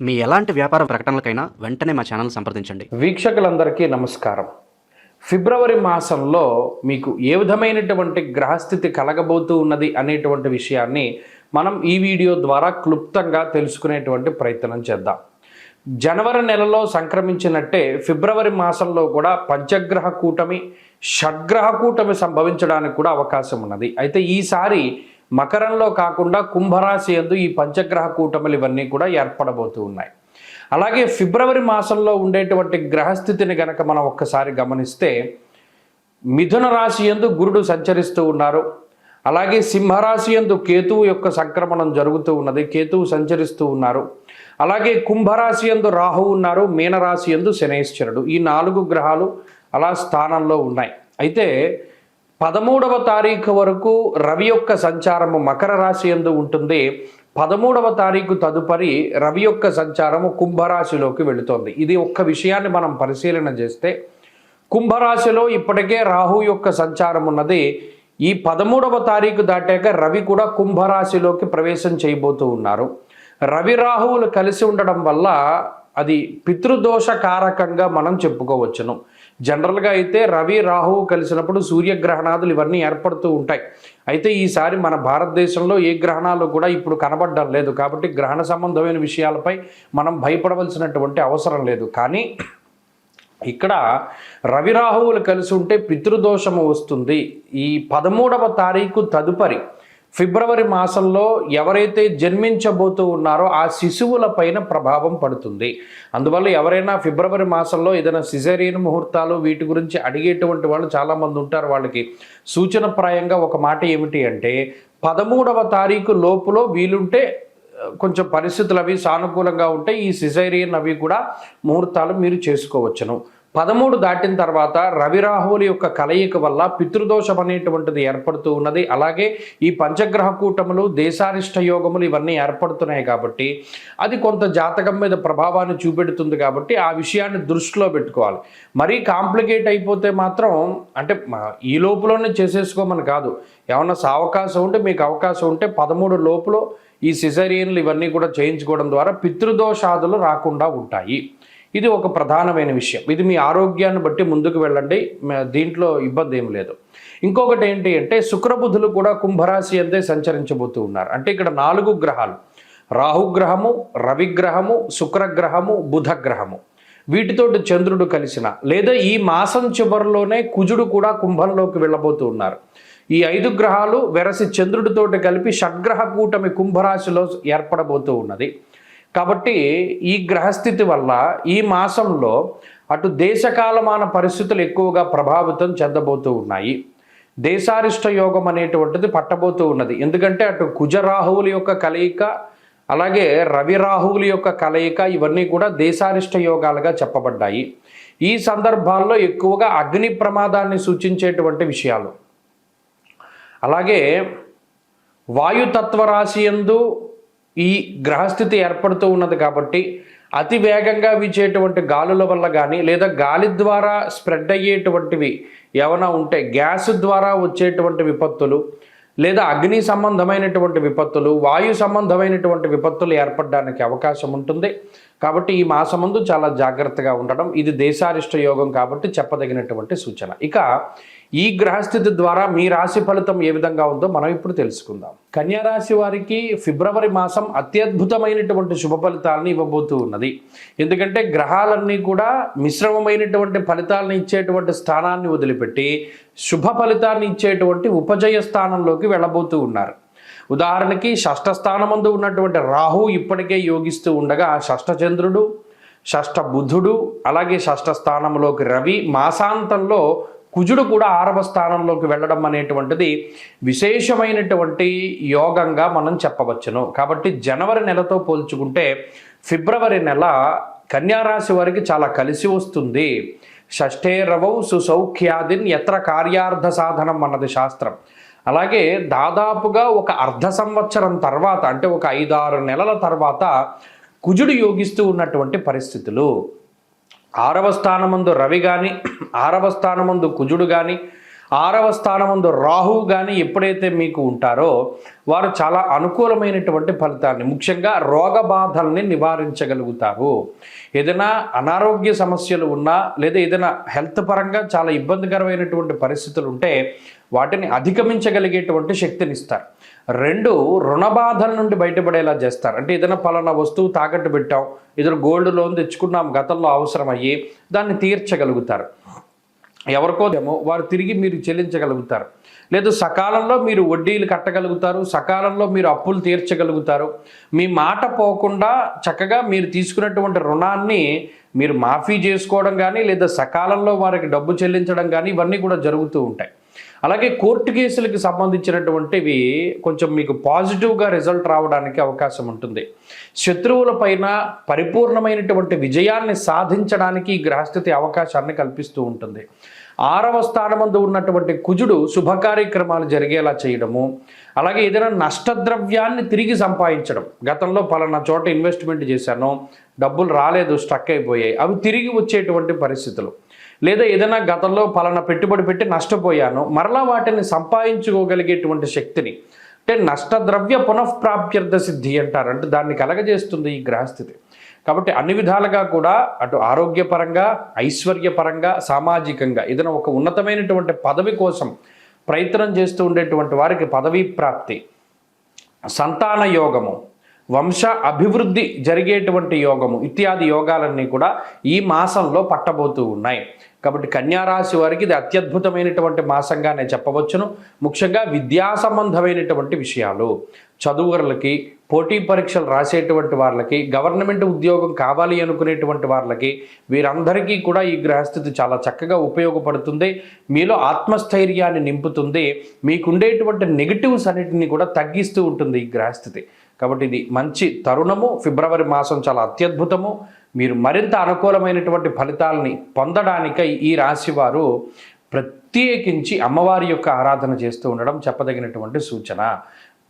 మీ ఎలాంటి వ్యాపార ప్రకటనలకైనా వెంటనే మా ఛానల్ సంప్రదించండి. వీక్షకులందరికీ నమస్కారం. ఫిబ్రవరి మాసంలో మీకు ఏ విధమైనటువంటి గ్రహస్థితి కలగబోతూ ఉన్నది అనేటువంటి విషయాన్ని మనం ఈ వీడియో ద్వారా క్లుప్తంగా తెలుసుకునేటువంటి ప్రయత్నం చేద్దాం. జనవరి నెలలో సంక్రమించినట్టే ఫిబ్రవరి మాసంలో కూడా పంచగ్రహ కూటమి, షడ్గ్రహ కూటమి సంభవించడానికి కూడా అవకాశం ఉన్నది. అయితే ఈసారి మకరంలో కాకుండా కుంభరాశి యందు ఈ పంచగ్రహ కూటములు ఇవన్నీ కూడా ఏర్పడబోతూ ఉన్నాయి. అలాగే ఫిబ్రవరి మాసంలో ఉండేటువంటి గ్రహస్థితిని గనక మనం ఒక్కసారి గమనిస్తే మిథున రాశి యందు గురుడు సంచరిస్తూ ఉన్నారు. అలాగే సింహరాశి యందు కేతువు యొక్క సంక్రమణం జరుగుతూ ఉన్నది, కేతువు సంచరిస్తూ ఉన్నారు. అలాగే కుంభరాశి యందు రాహువు ఉన్నారు, మీనరాశి యందు శనైశ్వరుడు. ఈ 4 గ్రహాలు అలా స్థానంలో ఉన్నాయి. అయితే 13వ తారీఖు వరకు రవి యొక్క సంచారము మకర రాశి యందు ఉంటుంది. 13వ తారీఖు తదుపరి రవి యొక్క సంచారము కుంభరాశిలోకి వెళుతోంది. ఇది ఒక్క విషయాన్ని మనం పరిశీలన చేస్తే కుంభరాశిలో ఇప్పటికే రాహు యొక్క సంచారం ఉన్నది. ఈ 13వ తారీఖు దాటాక రవి కూడా కుంభరాశిలోకి ప్రవేశం చేయబోతూ ఉన్నారు. రవి రాహువులు కలిసి ఉండడం వల్ల అది పితృదోష కారకంగా మనం చెప్పుకోవచ్చును. జనరల్గా అయితే రవి రాహువు కలిసినప్పుడు సూర్యగ్రహణాదులు ఇవన్నీ ఏర్పడుతూ ఉంటాయి. అయితే ఈసారి మన భారతదేశంలో ఏ గ్రహణాలు కూడా ఇప్పుడు కనబడడం లేదు. కాబట్టి గ్రహణ సంబంధమైన విషయాలపై మనం భయపడవలసినటువంటి అవసరం లేదు. కానీ ఇక్కడ రవి రాహువులు కలిసి ఉంటే పితృదోషము వస్తుంది. ఈ 13వ తారీఖు తదుపరి ఫిబ్రవరి మాసంలో ఎవరైతే జన్మించబోతూ ఉన్నారో ఆ శిశువుల పైన ప్రభావం పడుతుంది. అందువల్ల ఎవరైనా ఫిబ్రవరి మాసంలో ఏదైనా సిజేరియన్ ముహూర్తాలు వీటి గురించి అడిగేటువంటి వాళ్ళు చాలామంది ఉంటారు. వాళ్ళకి సూచనప్రాయంగా ఒక మాట ఏమిటి అంటే 13వ తారీఖు లోపులో వీలుంటే కొంచెం పరిస్థితులు అవి సానుకూలంగా ఉంటే ఈ సిజేరియన్ అవి కూడా ముహూర్తాలు మీరు చేసుకోవచ్చును. 13 దాటిన తర్వాత రవి రాహువుల యొక్క కలయిక వల్ల పితృదోషం అనేటువంటిది ఏర్పడుతూ ఉన్నది. అలాగే ఈ పంచగ్రహ కూటములు, దేశారిష్ట యోగములు ఇవన్నీ ఏర్పడుతున్నాయి కాబట్టి అది కొంత జాతకం మీద ప్రభావాన్ని చూపెడుతుంది. కాబట్టి ఆ విషయాన్ని దృష్టిలో పెట్టుకోవాలి. మరీ కాంప్లికేట్ అయిపోతే మాత్రం అంటే ఈ లోపులోనే చేసేసుకోమని కాదు. ఏమన్నా అవకాశం ఉంటే మీకు అవకాశం ఉంటే 13 లోపులో ఈ సిజేరియన్లు ఇవన్నీ కూడా చేయించుకోవడం ద్వారా పితృదోషాదులు రాకుండా ఉంటాయి. ఇది ఒక ప్రధానమైన విషయం. ఇది మీ ఆరోగ్యాన్ని బట్టి ముందుకు వెళ్ళండి, దీంట్లో ఇబ్బంది ఏం లేదు. ఇంకొకటి ఏంటి అంటే శుక్రబుధులు కూడా కుంభరాశి అంతే సంచరించబోతూ ఉన్నారు. అంటే ఇక్కడ 4 గ్రహాలు, రాహుగ్రహము, రవిగ్రహము, శుక్రగ్రహము, బుధగ్రహము, వీటితోటి చంద్రుడు కలిసిన లేదా ఈ మాసం చివరిలోనే కుజుడు కూడా కుంభంలోకి వెళ్ళబోతూ ఉన్నారు. ఈ 5 గ్రహాలు వెరసి చంద్రుడితోటి కలిపి షడ్గ్రహ కూటమి కుంభరాశిలో ఏర్పడబోతూ ఉన్నది. కాబట్టి ఈ గ్రహస్థితి వల్ల ఈ మాసంలో అటు దేశకాలమాన పరిస్థితులు ఎక్కువగా ప్రభావితం చెందబోతూ ఉన్నాయి. దేశారిష్ట యోగం అనేటువంటిది పట్టబోతూ ఉన్నది. ఎందుకంటే అటు కుజరాహువుల యొక్క కలయిక, అలాగే రవి రాహువుల యొక్క కలయిక ఇవన్నీ కూడా దేశారిష్ట యోగాలుగా చెప్పబడ్డాయి. ఈ సందర్భాల్లో ఎక్కువగా అగ్ని ప్రమాదాన్ని సూచించేటువంటి విషయాలు, అలాగే వాయుతత్వ రాశి యందు ఈ గ్రహస్థితి ఏర్పడుతూ ఉన్నది. కాబట్టి అతి వేగంగా వీచేటువంటి గాలుల వల్ల కానీ లేదా గాలి ద్వారా స్ప్రెడ్ అయ్యేటువంటివి ఏమైనా ఉంటే గ్యాస్ ద్వారా వచ్చేటువంటి విపత్తులు లేదా అగ్ని సంబంధమైనటువంటి విపత్తులు, వాయు సంబంధమైనటువంటి విపత్తులు ఏర్పడడానికి అవకాశం ఉంటుంది. కాబట్టి ఈ మాసమందు చాలా జాగ్రత్తగా ఉండడం, ఇది దేశారిష్ట యోగం కాబట్టి చెప్పదగినటువంటి సూచన. ఇక ఈ గ్రహస్థితి ద్వారా మీ రాశి ఫలితం ఏ విధంగా ఉందో మనం ఇప్పుడు తెలుసుకుందాం. కన్యా రాశి వారికి ఫిబ్రవరి మాసం అత్యద్భుతమైనటువంటి శుభ ఫలితాలను ఇవ్వబోతూ ఉన్నది. ఎందుకంటే గ్రహాలన్నీ కూడా మిశ్రమమైనటువంటి ఫలితాలను ఇచ్చేటువంటి స్థానాన్ని వదిలిపెట్టి శుభ ఫలితాన్ని ఇచ్చేటువంటి ఉపజయ స్థానంలోకి వెళ్ళబోతూ ఉన్నారు. ఉదాహరణకి షష్ఠ స్థానమందు ఉన్నటువంటి రాహు ఇప్పటికే యోగిస్తూ ఉండగా షష్ఠ చంద్రుడు, షష్ఠ బుధుడు, అలాగే షష్ఠ స్థానంలోకి రవి, మాసాంతంలో కుజుడు కూడా 6వ స్థానంలోకి వెళ్ళడం అనేటువంటిది విశేషమైనటువంటి యోగంగా మనం చెప్పవచ్చును. కాబట్టి జనవరి నెలతో పోల్చుకుంటే ఫిబ్రవరి నెల కన్యారాశి వారికి చాలా కలిసి వస్తుంది. షష్ఠే రవౌ సుసౌఖ్యాదిన్ ఎత్ర కార్యార్థ సాధనం అన్నది శాస్త్రం. అలాగే దాదాపుగా ఒక అర్ధ సంవత్సరం తర్వాత అంటే ఒక 5-6 నెలల తర్వాత కుజుడు యోగిస్తూ ఉన్నటువంటి పరిస్థితులు, 6వ స్థానమందు రవి కానీ 6వ స్థానమందు కుజుడు కానీ 6వ స్థానమందు రాహువు కానీ ఎప్పుడైతే మీకు ఉంటారో వారు చాలా అనుకూలమైనటువంటి ఫలితాన్ని, ముఖ్యంగా రోగ బాధల్ని నివారించగలుగుతారు. ఏదైనా అనారోగ్య సమస్యలు ఉన్నా లేదా ఏదైనా హెల్త్ పరంగా చాలా ఇబ్బందికరమైనటువంటి పరిస్థితులు ఉంటే వాటిని అధిగమించగలిగేటువంటి శక్తినిస్తారు. 2, రుణ బాధల నుండి బయటపడేలా చేస్తారు. అంటే ఏదైనా పలానా వస్తువు తాకట్టు పెట్టాం, ఏదైనా గోల్డ్ లోన్ తెచ్చుకున్నాం, గతంలో అవసరమయ్యి దాన్ని తీర్చగలుగుతారు. ఎవరికోదేమో వారు తిరిగి మీరు చెల్లించగలుగుతారు. లేదు సకాలంలో మీరు వడ్డీలు కట్టగలుగుతారు, సకాలంలో మీరు అప్పులు తీర్చగలుగుతారు. మీ మాట పోకుండా చక్కగా మీరు తీసుకున్నటువంటి రుణాన్ని మీరు మాఫీ చేసుకోవడం కానీ లేదా సకాలంలో వారికి డబ్బు చెల్లించడం కానీ ఇవన్నీ కూడా జరుగుతూ ఉంటాయి. అలాగే కోర్టు కేసులకు సంబంధించినటువంటివి కొంచెం మీకు పాజిటివ్గా రిజల్ట్ రావడానికి అవకాశం ఉంటుంది. శత్రువుల పైన పరిపూర్ణమైనటువంటి విజయాన్ని సాధించడానికి ఈ గ్రహస్థితి అవకాశాన్ని కల్పిస్తూ ఉంటుంది. 6వ స్థానమందు ఉన్నటువంటి కుజుడు శుభ కార్యక్రమాలు జరిగేలా చేయడము, అలాగే ఏదైనా నష్టద్రవ్యాన్ని తిరిగి సంపాదించడం. గతంలో పలానా చోట ఇన్వెస్ట్మెంట్ చేశాను, డబ్బులు రాలేదు, స్ట్రక్ అయిపోయాయి, అవి తిరిగి వచ్చేటువంటి పరిస్థితులు. లేదా ఏదైనా గతంలో పలానా పెట్టుబడి పెట్టి నష్టపోయాను, మరలా వాటిని సంపాదించుకోగలిగేటువంటి శక్తిని, అంటే నష్టద్రవ్య పునఃప్రాప్త్యర్థ సిద్ధి అంటారు, అంటే దాన్ని కలగజేస్తుంది ఈ గ్రహస్థితి. కాబట్టి అన్ని విధాలుగా కూడా అటు ఆరోగ్యపరంగా, ఐశ్వర్యపరంగా, సామాజికంగా ఏదైనా ఒక ఉన్నతమైనటువంటి పదవి కోసం ప్రయత్నం చేస్తూ ఉండేటువంటి వారికి పదవీ ప్రాప్తి, సంతాన యోగము, వంశ అభివృద్ధి జరిగేటువంటి యోగము ఇత్యాది యోగాలన్నీ కూడా ఈ మాసంలో పట్టబోతూ ఉన్నాయి. కాబట్టి కన్యారాశి వారికి ఇది అత్యద్భుతమైనటువంటి మాసంగానే చెప్పవచ్చును. ముఖ్యంగా విద్యా సంబంధమైనటువంటి విషయాలు, చదువులకి, పోటీ పరీక్షలు రాసేటువంటి వాళ్ళకి, గవర్నమెంట్ ఉద్యోగం కావాలి అనుకునేటువంటి వాళ్ళకి, వీరందరికీ కూడా ఈ గ్రహస్థితి చాలా చక్కగా ఉపయోగపడుతుంది. మీలో ఆత్మస్థైర్యాన్ని నింపుతుంది. మీకుండేటువంటి నెగిటివ్స్ అన్నిటిని కూడా తగ్గిస్తూ ఉంటుంది ఈ గ్రహస్థితి. కాబట్టి ఇది మంచి తరుణము. ఫిబ్రవరి మాసం చాలా అత్యద్భుతము. మీరు మరింత అనుకూలమైనటువంటి ఫలితాలని పొందడానికై ఈ రాశి వారు ప్రత్యేకించి అమ్మవారి యొక్క ఆరాధన చేస్తూ ఉండడం చెప్పదగినటువంటి సూచన.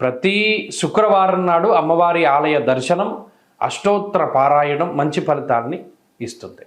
ప్రతి శుక్రవారం నాడు అమ్మవారి ఆలయ దర్శనం, అష్టోత్తర పారాయణం మంచి ఫలితాన్ని ఇస్తుంది.